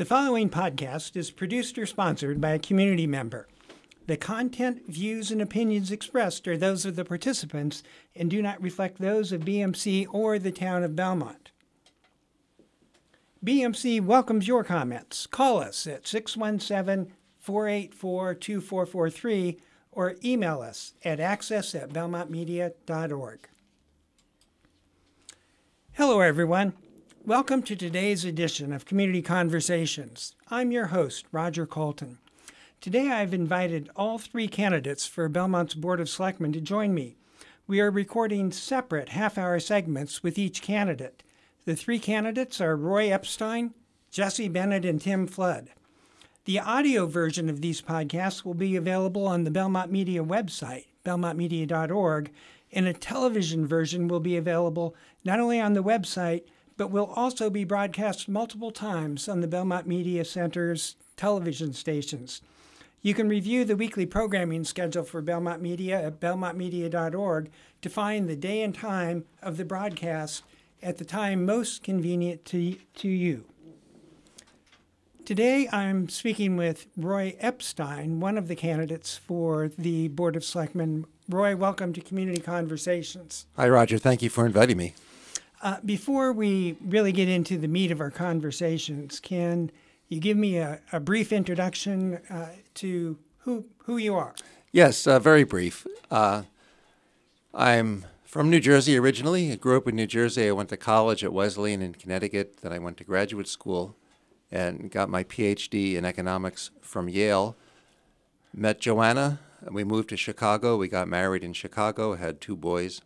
The following podcast is produced or sponsored by a community member. The content, views, and opinions expressed are those of the participants and do not reflect those of BMC or the town of Belmont. BMC welcomes your comments. Call us at 617-484-2443 or email us at access@belmontmedia.org. Hello, everyone. Welcome to today's edition of Community Conversations. I'm your host, Roger Colton. Today I've invited all three candidates for Belmont's Board of Selectmen to join me. We are recording separate half-hour segments with each candidate. The three candidates are Roy Epstein, Jesse Bennett, and Tim Flood. The audio version of these podcasts will be available on the Belmont Media website, belmontmedia.org, and a television version will be available not only on the website, but will also be broadcast multiple times on the Belmont Media Center's television stations. You can review the weekly programming schedule for Belmont Media at belmontmedia.org to find the day and time of the broadcast at the time most convenient to you. Today I'm speaking with Roy Epstein, one of the candidates for the Board of Selectmen. Roy, welcome to Community Conversations. Hi, Roger. Thank you for inviting me. Before we really get into the meat of our conversations, can you give me a brief introduction to who you are? Yes, very brief. I'm from New Jersey originally. I grew up in New Jersey. I went to college at Wesleyan in Connecticut. Then I went to graduate school and got my PhD in economics from Yale. Met Joanna. We moved to Chicago. We got married in Chicago, had two boys.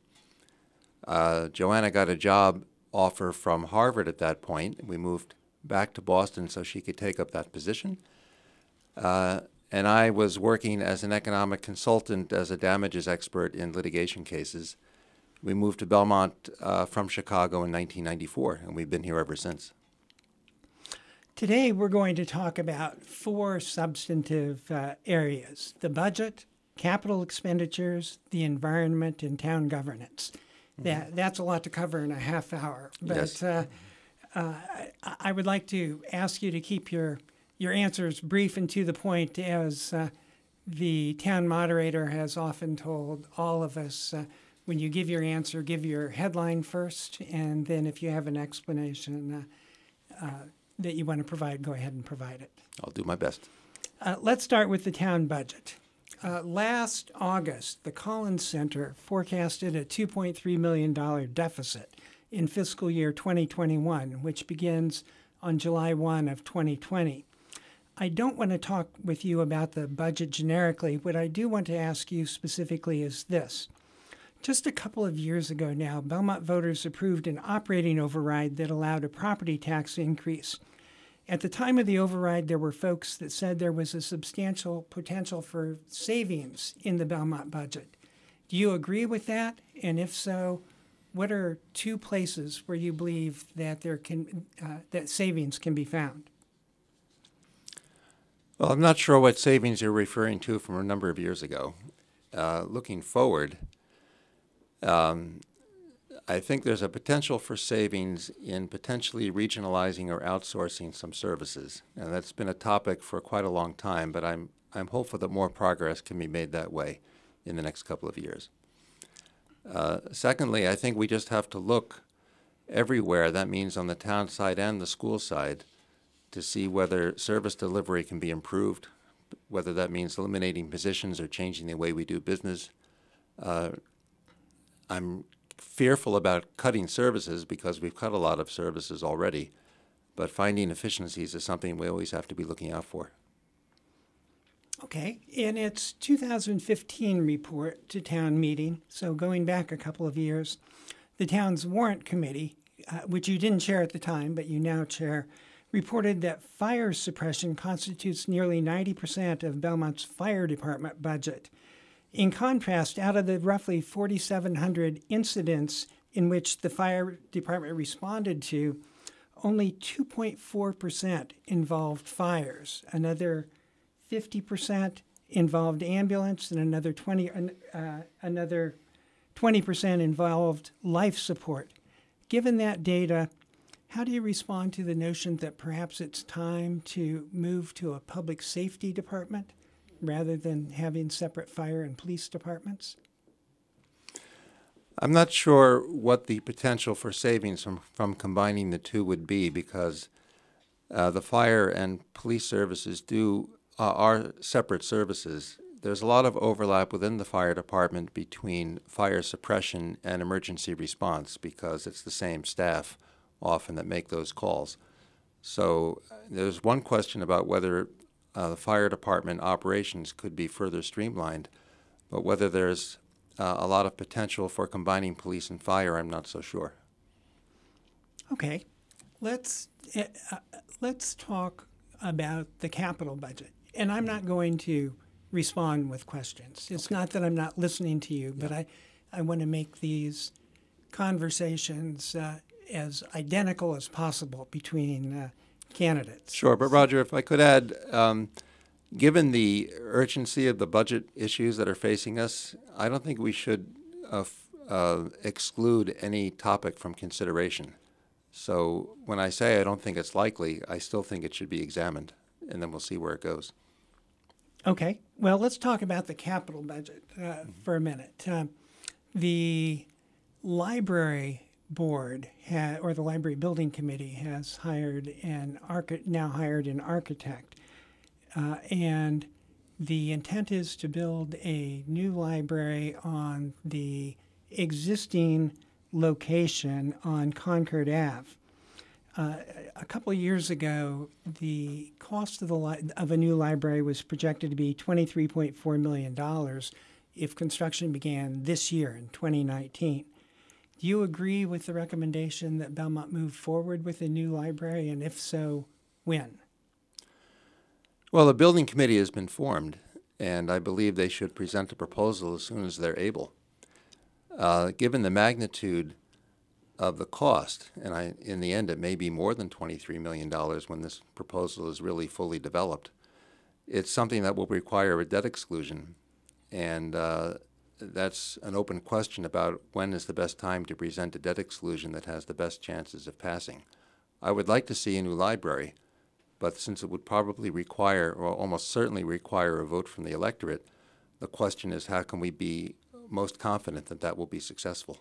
Joanna got a job offer from Harvard at that point. We moved back to Boston so she could take up that position. And I was working as an economic consultant as a damages expert in litigation cases. We moved to Belmont from Chicago in 1994, and we've been here ever since. Today we're going to talk about four substantive areas: the budget, capital expenditures, the environment, and town governance. That's a lot to cover in a half hour, but yes. I would like to ask you to keep your answers brief and to the point, as the town moderator has often told all of us. When you give your answer, give your headline first, and then if you have an explanation that you want to provide, go ahead and provide it. I'll do my best. Let's start with the town budget. Last August, the Collins Center forecasted a $2.3 million deficit in fiscal year 2021, which begins on July 1 of 2020. I don't want to talk with you about the budget generically. What I do want to ask you specifically is this. Just a couple of years ago now, Belmont voters approved an operating override that allowed a property tax increase. At the time of the override, there were folks that said there was a substantial potential for savings in the Belmont budget. Do you agree with that? And if so, what are two places where you believe that that savings can be found? Well, I'm not sure what savings you're referring to from a number of years ago. Looking forward, I think there's a potential for savings in potentially regionalizing or outsourcing some services. And that's been a topic for quite a long time, but I'm hopeful that more progress can be made that way in the next couple of years. Secondly, I think we just have to look everywhere, that means on the town side and the school side, to see whether service delivery can be improved, whether that means eliminating positions or changing the way we do business. I'm fearful about cutting services because we've cut a lot of services already, but finding efficiencies is something we always have to be looking out for. Okay. In its 2015 report to town meeting, so going back a couple of years, the town's warrant committee, which you didn't chair at the time, but you now chair, reported that fire suppression constitutes nearly 90% of Belmont's fire department budget. In contrast, out of the roughly 4,700 incidents in which the fire department responded to, only 2.4% involved fires. Another 50% involved ambulance, and another 20% involved life support. Given that data, How do you respond to the notion that perhaps it's time to move to a public safety department rather than having separate fire and police departments? I'm not sure what the potential for savings from combining the two would be, because the fire and police services are separate services. There's a lot of overlap within the fire department between fire suppression and emergency response, because it's the same staff often that make those calls. So there's one question about whether the fire department operations could be further streamlined, but whether there's a lot of potential for combining police and fire, I'm not so sure. Okay, let's talk about the capital budget. And I'm not going to respond with questions. It's not that I'm not listening to you, but I want to make these conversations as identical as possible between candidates. Sure, but Roger, if I could add, given the urgency of the budget issues that are facing us, I don't think we should exclude any topic from consideration. So when I say I don't think it's likely, I still think it should be examined, and then we'll see where it goes. Okay. Well, let's talk about the capital budget for a minute. The library board or the library building committee has hired an architect, and the intent is to build a new library on the existing location on Concord Ave. A couple of years ago, the cost of a new library was projected to be $23.4 million if construction began this year in 2019. Do you agree with the recommendation that Belmont move forward with a new library, and if so, when? Well, the building committee has been formed, and I believe they should present a proposal as soon as they're able. Given the magnitude of the cost, and in the end it may be more than $23 million when this proposal is really fully developed, it's something that will require a debt exclusion. And that's an open question about when is the best time to present a debt exclusion that has the best chances of passing. I would like to see a new library, but since it would probably require, or almost certainly require, a vote from the electorate, the question is how can we be most confident that that will be successful?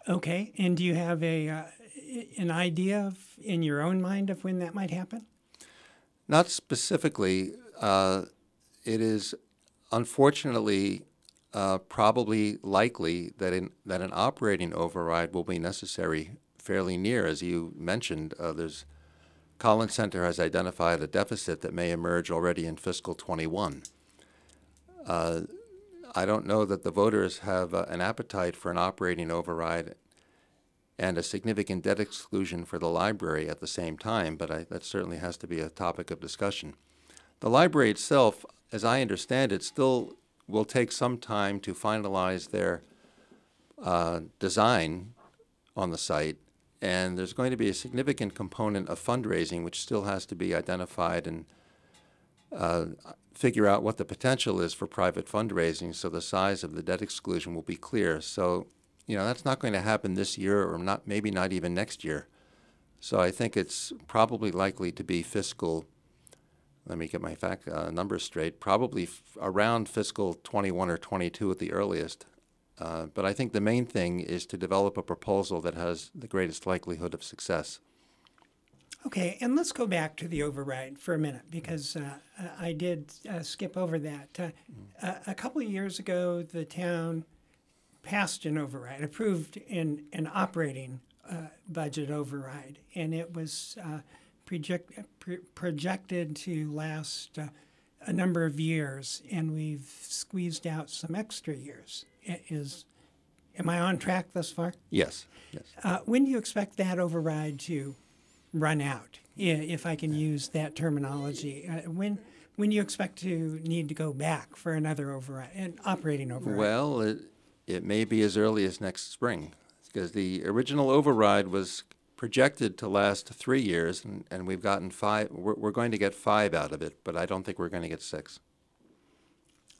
Okay, and do you have an idea in your own mind of when that might happen? Not specifically. It is unfortunately probably likely that an operating override will be necessary fairly near. As you mentioned, Collins Center has identified a deficit that may emerge already in fiscal 21. I don't know that the voters have an appetite for an operating override and a significant debt exclusion for the library at the same time, but that certainly has to be a topic of discussion. The library itself, as I understand it, still will take some time to finalize their design on the site, and there's going to be a significant component of fundraising which still has to be identified and figure out what the potential is for private fundraising, so the size of the debt exclusion will be clear. So, that's not going to happen this year, or maybe not even next year. So I think it's probably likely to be fiscal, let me get my numbers straight, probably around fiscal 21 or 22 at the earliest. But I think the main thing is to develop a proposal that has the greatest likelihood of success. Okay, and let's go back to the override for a minute, because I did skip over that. A couple of years ago, the town passed an override, approved an operating budget override, and it was projected to last a number of years, and we've squeezed out some extra years. Am I on track thus far? Yes. When do you expect that override to run out, if I can use that terminology? When do you expect to need to go back for another override, an operating override? Well, it may be as early as next spring, because the original override was projected to last 3 years, and we've gotten 5. We're going to get 5 out of it, but I don't think we're going to get 6.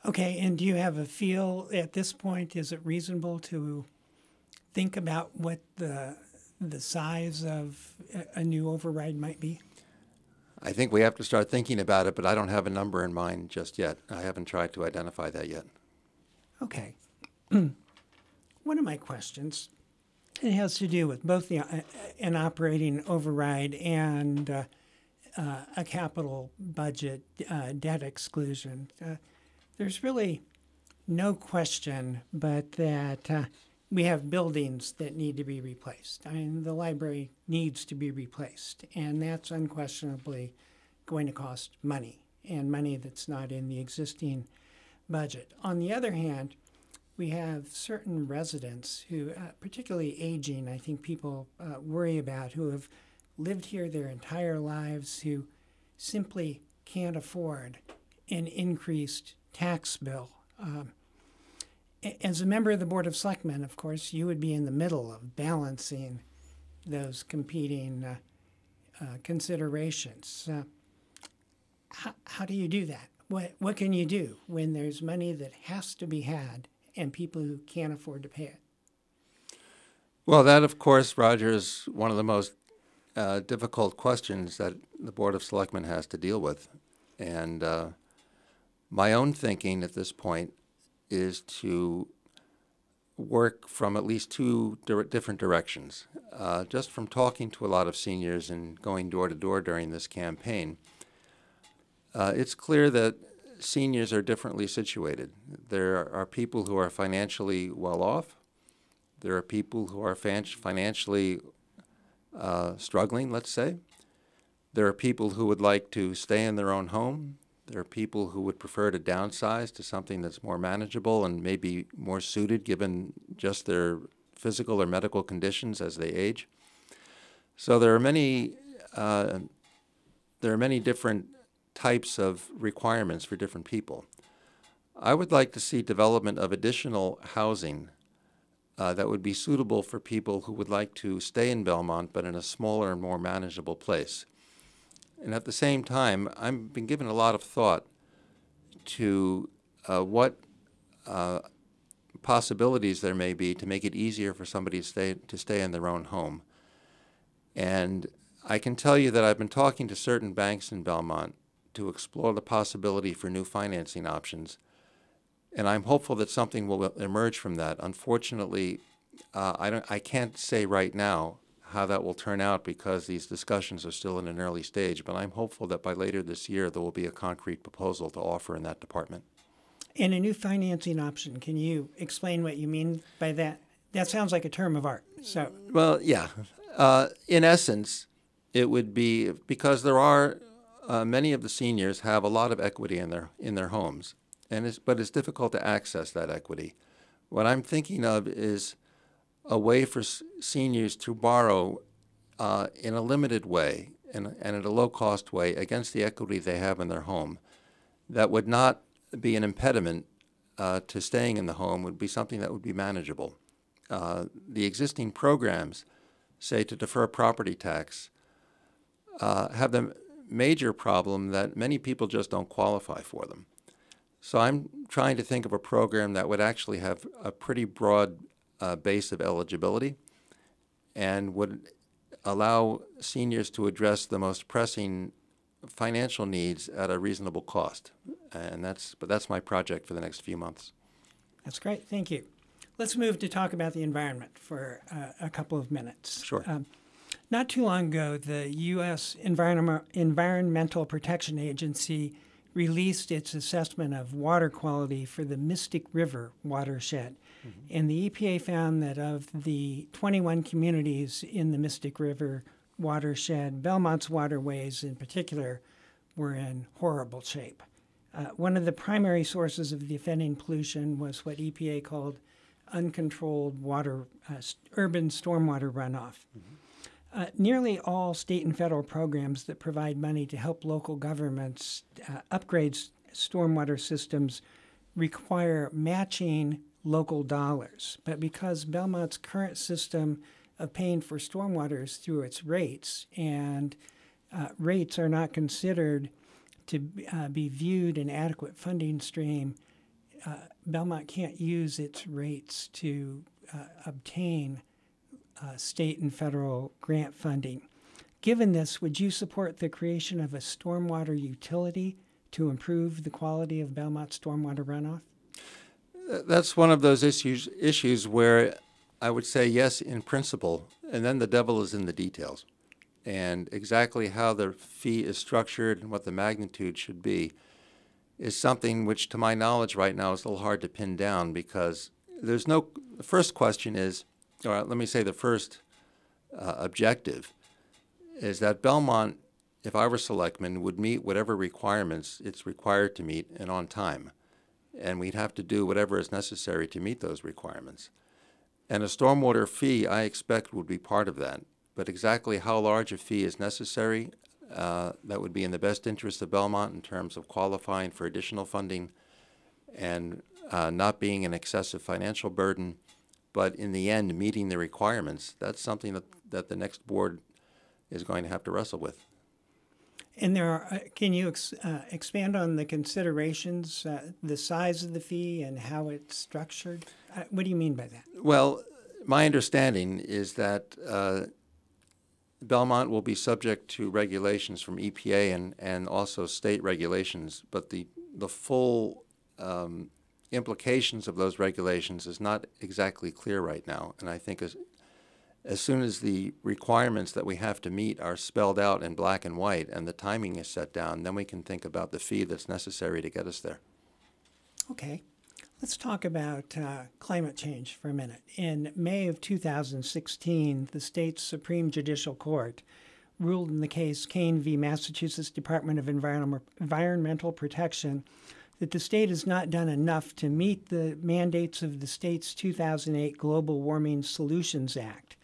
Okay, and do you have a feel at this point, is it reasonable to think about what the the size of a new override might be? I think we have to start thinking about it, but I don't have a number in mind just yet. I haven't tried to identify that yet. Okay. One of my questions, it has to do with both an operating override and a capital budget debt exclusion. There's really no question but that we have buildings that need to be replaced. I mean, the library needs to be replaced, and that's unquestionably going to cost money, and money that's not in the existing budget. On the other hand, we have certain residents who, particularly aging, I think people worry about, who have lived here their entire lives, who simply can't afford an increased tax bill. As a member of the Board of Selectmen, of course, you would be in the middle of balancing those competing considerations. How do you do that? What can you do when there's money that has to be had and people who can't afford to pay it? Well, that, of course, Roger, is one of the most difficult questions that the Board of Selectmen has to deal with. And my own thinking at this point is to work from at least two different directions. Just from talking to a lot of seniors and going door to door during this campaign, it's clear that seniors are differently situated. There are people who are financially well off. There are people who are financially struggling, let's say. There are people who would like to stay in their own home. There are people who would prefer to downsize to something that's more manageable and maybe more suited given just their physical or medical conditions as they age. So there are many different types of requirements for different people. I would like to see development of additional housing that would be suitable for people who would like to stay in Belmont but in a smaller and more manageable place. And at the same time, I've been given a lot of thought to what possibilities there may be to make it easier for somebody to stay in their own home. And I can tell you that I've been talking to certain banks in Belmont to explore the possibility for new financing options. And I'm hopeful that something will emerge from that. Unfortunately, I can't say right now how that will turn out because these discussions are still in an early stage, but I'm hopeful that by later this year there will be a concrete proposal to offer in that department. And a new financing option, can you explain what you mean by that? That sounds like a term of art. So, well, yeah. In essence, it would be because there are many of the seniors have a lot of equity in their homes, but it's difficult to access that equity. What I'm thinking of is a way for seniors to borrow in a limited way and in a low-cost way against the equity they have in their home that would not be an impediment to staying in the home, would be something that would be manageable. The existing programs, say to defer property tax, have the major problem that many people just don't qualify for them. So I'm trying to think of a program that would actually have a pretty broad base of eligibility and would allow seniors to address the most pressing financial needs at a reasonable cost. And that's my project for the next few months. That's great. Thank you. Let's move to talk about the environment for a couple of minutes. Sure. Not too long ago, the U.S. Environmental Protection Agency released its assessment of water quality for the Mystic River watershed. Mm-hmm. And the EPA found that of the 21 communities in the Mystic River watershed, Belmont's waterways in particular were in horrible shape. One of the primary sources of the offending pollution was what EPA called uncontrolled urban stormwater runoff. Mm-hmm. Nearly all state and federal programs that provide money to help local governments upgrade stormwater systems require matching local dollars. But because Belmont's current system of paying for stormwater is through its rates, and rates are not considered to be viewed an adequate funding stream, Belmont can't use its rates to obtain state and federal grant funding. Given this, would you support the creation of a stormwater utility to improve the quality of Belmont's stormwater runoff? That's one of those issues where I would say yes in principle, and then the devil is in the details. And exactly how the fee is structured and what the magnitude should be is something which, to my knowledge right now, is a little hard to pin down, because the first question is, or let me say the first objective is that Belmont, if I were selectman, would meet whatever requirements it's required to meet and on time. And we'd have to do whatever is necessary to meet those requirements. And a stormwater fee, I expect, would be part of that. But exactly how large a fee is necessary, that would be in the best interest of Belmont in terms of qualifying for additional funding and not being an excessive financial burden, but in the end, meeting the requirements. That's something that the next board is going to have to wrestle with. And there are, can you expand on the considerations, the size of the fee and how it's structured? What do you mean by that? Well, my understanding is that Belmont will be subject to regulations from EPA and also state regulations, but the full implications of those regulations is not exactly clear right now. And I think as soon as the requirements that we have to meet are spelled out in black and white and the timing is set down, then we can think about the fee that's necessary to get us there. Okay. Let's talk about climate change for a minute. In May of 2016, the state's Supreme Judicial Court ruled in the case Kane v. Massachusetts Department of Environmental Protection that the state has not done enough to meet the mandates of the state's 2008 Global Warming Solutions Act.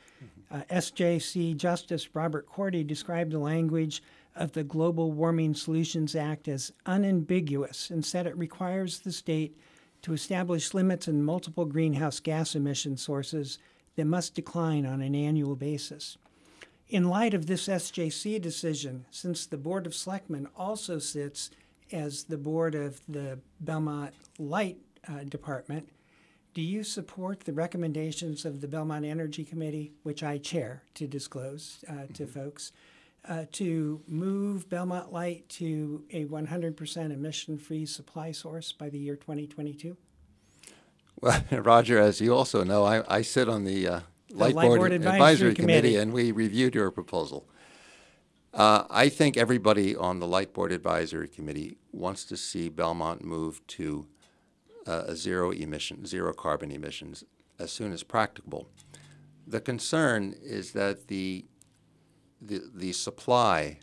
SJC Justice Robert Cordy described the language of the Global Warming Solutions Act as unambiguous and said it requires the state to establish limits on multiple greenhouse gas emission sources that must decline on an annual basis. In light of this SJC decision, since the Board of Selectmen also sits as the board of the Belmont Light Department, do you support the recommendations of the Belmont Energy Committee, which I chair, to disclose to folks, to move Belmont Light to a 100% emission-free supply source by the year 2022? Well, Roger, as you also know, I sit on the Light Board Advisory Committee, and we reviewed your proposal. I think everybody on the Light Board Advisory Committee wants to see Belmont move to zero carbon emissions as soon as practicable. The concern is that the supply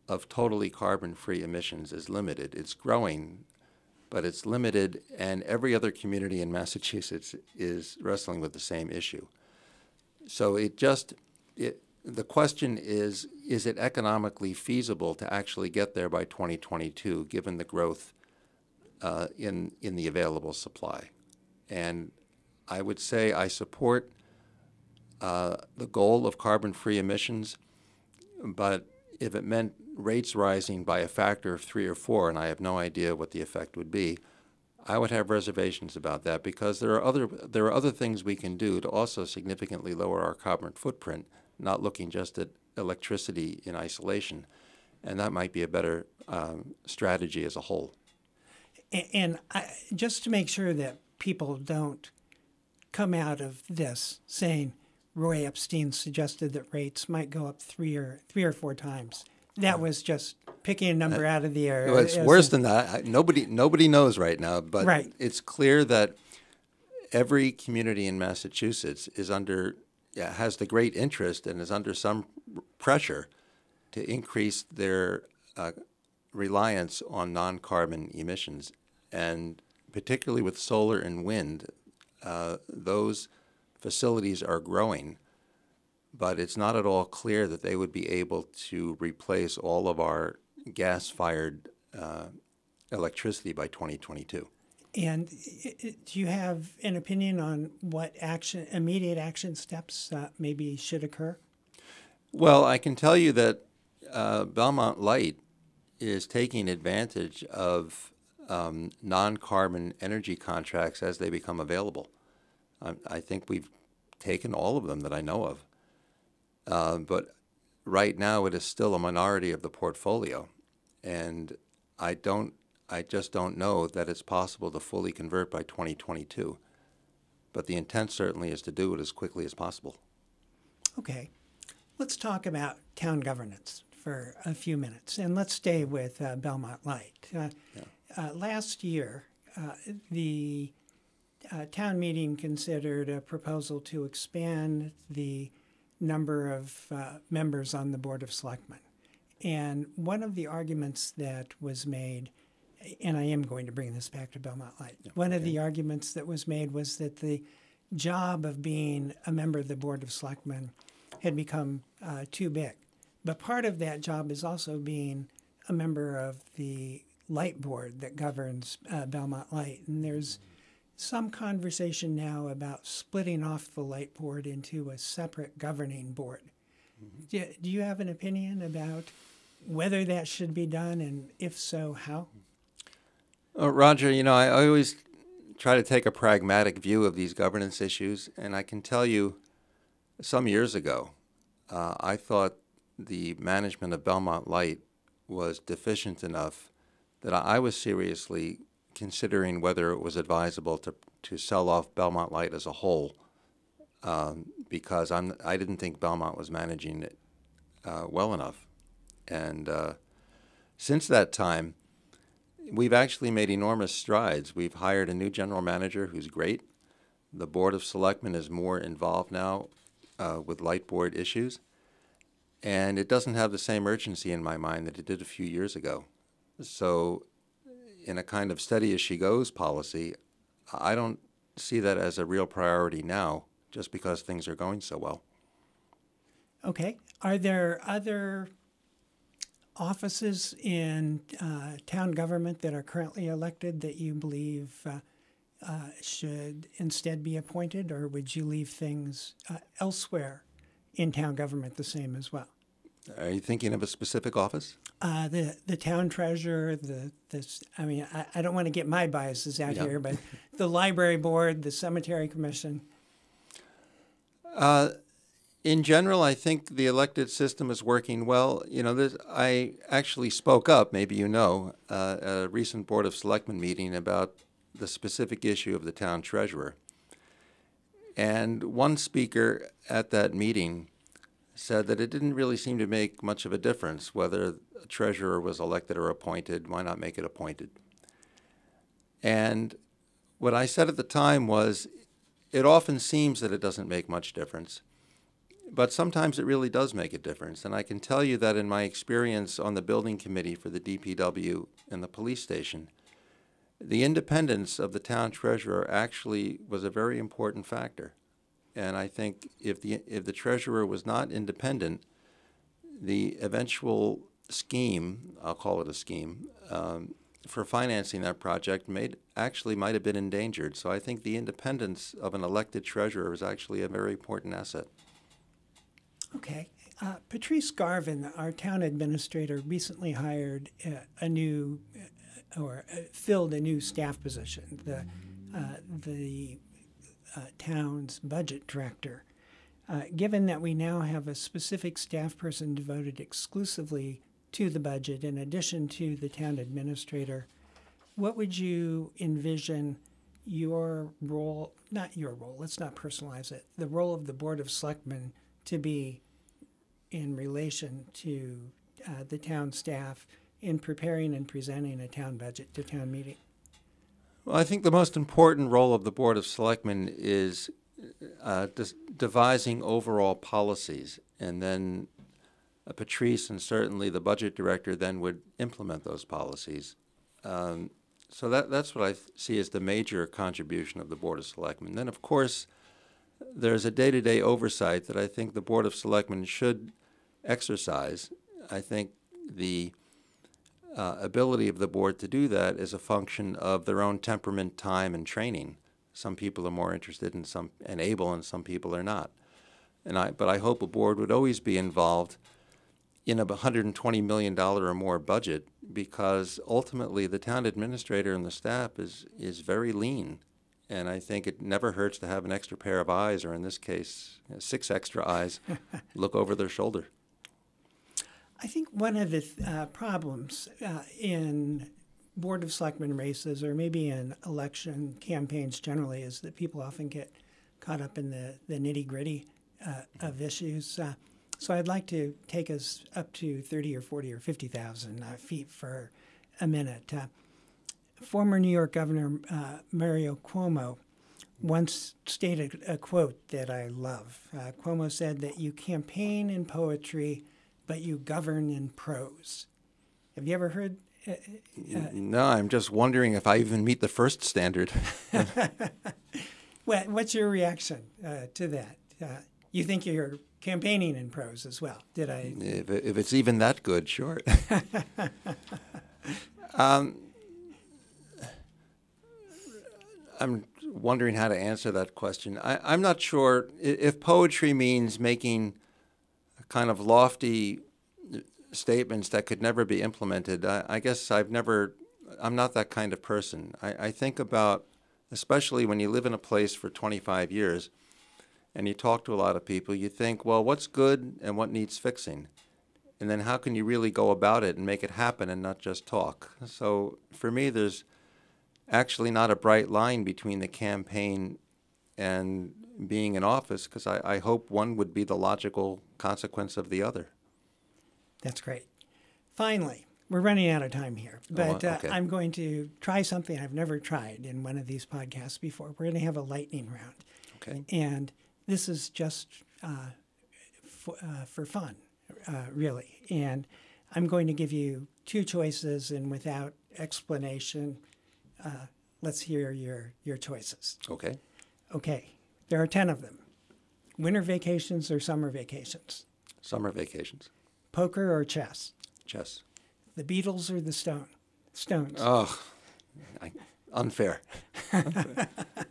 of totally carbon-free emissions is limited. It's growing, but it's limited, and every other community in Massachusetts is wrestling with the same issue. So the question is it economically feasible to actually get there by 2022, given the growth in the available supply? And I would say I support the goal of carbon-free emissions, but if it meant rates rising by a factor of 3 or 4, and I have no idea what the effect would be, I would have reservations about that, because there are other things we can do to also significantly lower our carbon footprint, not looking just at electricity in isolation, and that might be a better strategy as a whole. And just to make sure that people don't come out of this saying Roy Epstein suggested that rates might go up three or four times. That was just picking a number out of the air. Well, it's worse than that. Nobody knows right now, but right. It's clear that every community in Massachusetts has the great interest and is under some pressure to increase their reliance on non-carbon emissions. And particularly with solar and wind, those facilities are growing, but it's not at all clear that they would be able to replace all of our gas-fired electricity by 2022. And do you have an opinion on what immediate action steps maybe should occur? Well, I can tell you that Belmont Light is taking advantage of non-carbon energy contracts as they become available. I think we've taken all of them that I know of. But right now it is still a minority of the portfolio. And I just don't know that it's possible to fully convert by 2022. But the intent certainly is to do it as quickly as possible. Okay. Let's talk about town governance for a few minutes, and let's stay with Belmont Light. Last year, the town meeting considered a proposal to expand the number of members on the Board of Selectmen. And one of the arguments that was made, and I am going to bring this back to Belmont Light, one of the arguments that was made was that the job of being a member of the Board of Selectmen had become too big. But part of that job is also being a member of the Light Board that governs Belmont Light. And there's some conversation now about splitting off the Light Board into a separate governing board. Do you have an opinion about whether that should be done, and if so, how? Roger, I always try to take a pragmatic view of these governance issues, and I can tell you some years ago, I thought the management of Belmont Light was deficient enough that I was seriously considering whether it was advisable to sell off Belmont Light as a whole, because I didn't think Belmont was managing it well enough. And since that time, we've actually made enormous strides. We've hired a new general manager who's great. The Board of Selectmen is more involved now with Light Board issues. And it doesn't have the same urgency in my mind that it did a few years ago. So in a kind of steady as she goes policy, I don't see that as a real priority now, just because things are going so well. Okay. Are there other offices in town government that are currently elected that you believe should instead be appointed, or would you leave things elsewhere in town government the same as well? Are you thinking of a specific office? The town treasurer, I don't want to get my biases out here, but the library board, the cemetery commission. In general, I think the elected system is working well. I actually spoke up, maybe at a recent Board of Selectmen meeting about the specific issue of the town treasurer. And one speaker at that meeting said that it didn't really seem to make much of a difference whether a treasurer was elected or appointed. Why not make it appointed? And what I said at the time was, it often seems that it doesn't make much difference, but sometimes it really does make a difference. And I can tell you that in my experience on the building committee for the DPW and the police station, the independence of the town treasurer actually was a very important factor. And I think if the treasurer was not independent, the eventual scheme, I'll call it a scheme, for financing that project might have been endangered. So I think the independence of an elected treasurer is actually a very important asset. Okay. Patrice Garvin, our town administrator, recently hired filled a new staff position, the town's budget director. Given that we now have a specific staff person devoted exclusively to the budget in addition to the town administrator, what would you envision your role, not your role, let's not personalize it, the role of the Board of Selectmen to be in relation to the town staff in preparing and presenting a town budget to town meeting? Well, I think the most important role of the Board of Selectmen is devising overall policies, and then Patrice and certainly the budget director then would implement those policies. So that's what I see as the major contribution of the Board of Selectmen. Then, of course, there's a day-to-day oversight that I think the Board of Selectmen should exercise. I think the ability of the board to do that is a function of their own temperament, time, and training. Some people are more interested and able, and some people are not. But I hope a board would always be involved in a $120 million or more budget, because ultimately the town administrator and the staff is very lean, And I think it never hurts to have an extra pair of eyes, or in this case, 6 extra eyes, look over their shoulder. I think one of the problems in Board of Selectmen races, or maybe in election campaigns generally, is that people often get caught up in the nitty-gritty of issues. So I'd like to take us up to 30 or 40 or 50,000 feet for a minute. Former New York Governor Mario Cuomo once stated a quote that I love. Cuomo said that you campaign in poetry, but you govern in prose. Have you ever heard? No, I'm just wondering if I even meet the first standard. Well, what's your reaction to that? You think you're campaigning in prose as well? Did I? If it's even that good, sure. I'm wondering how to answer that question. I'm not sure if poetry means making kind of lofty statements that could never be implemented. I guess I'm not that kind of person. I think about, especially when you live in a place for 25 years and you talk to a lot of people, you think, well, what's good and what needs fixing? And then how can you really go about it and make it happen and not just talk? So for me, there's actually not a bright line between the campaign and being in office, because I hope one would be the logical consequence of the other. That's great. Finally, we're running out of time here, but okay. I'm going to try something I've never tried in one of these podcasts before. We're going to have a lightning round. Okay. And this is just for fun, really. And I'm going to give you 2 choices, and without explanation, let's hear your choices. Okay. Okay. There are 10 of them. Winter vacations or summer vacations? Summer vacations. Poker or chess? Chess. The Beatles or the Stones? Oh, unfair.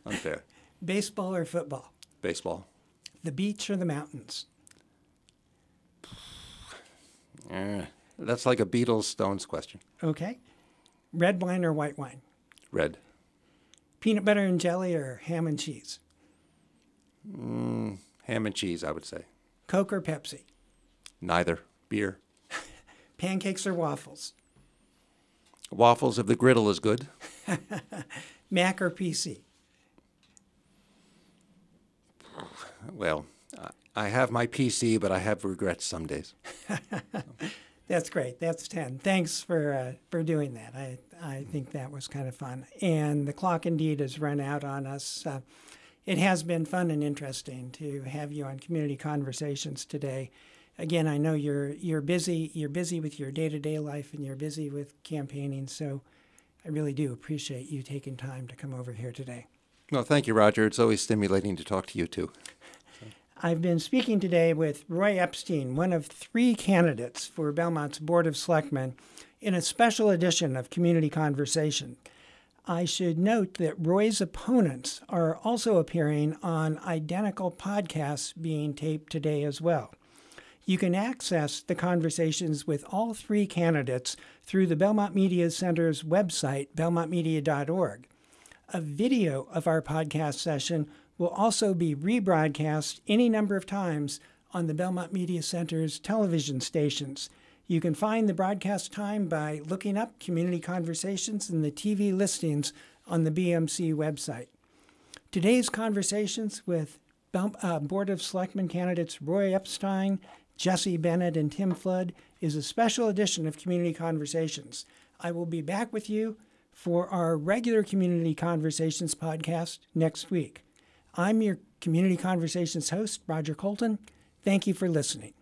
Unfair. Baseball or football? Baseball. The beach or the mountains? That's like a Beatles-Stones question. Okay. Red wine or white wine? Red. Peanut butter and jelly or ham and cheese? Ham and cheese, I would say. Coke or Pepsi? Neither. Beer. Pancakes or waffles? Waffles, if the griddle is good. Mac or PC? Well, I have my PC, but I have regrets some days. That's great. That's 10. Thanks for doing that. I think that was kind of fun. And the clock indeed has run out on us. It has been fun and interesting to have you on Community Conversations today. Again, I know you're busy. You're busy with your day-to-day life, and you're busy with campaigning. So I really do appreciate you taking time to come over here today. Well, thank you, Roger. It's always stimulating to talk to you, too. I've been speaking today with Roy Epstein, one of 3 candidates for Belmont's Board of Selectmen, in a special edition of Community Conversation. I should note that Roy's opponents are also appearing on identical podcasts being taped today as well. You can access the conversations with all 3 candidates through the Belmont Media Center's website, belmontmedia.org. A video of our podcast session will also be rebroadcast any number of times on the Belmont Media Center's television stations. You can find the broadcast time by looking up Community Conversations in the TV listings on the BMC website. Today's conversations with Board of Selectmen candidates Roy Epstein, Jesse Bennett, and Tim Flood is a special edition of Community Conversations. I will be back with you for our regular Community Conversations podcast next week. I'm your Community Conversations host, Roger Colton. Thank you for listening.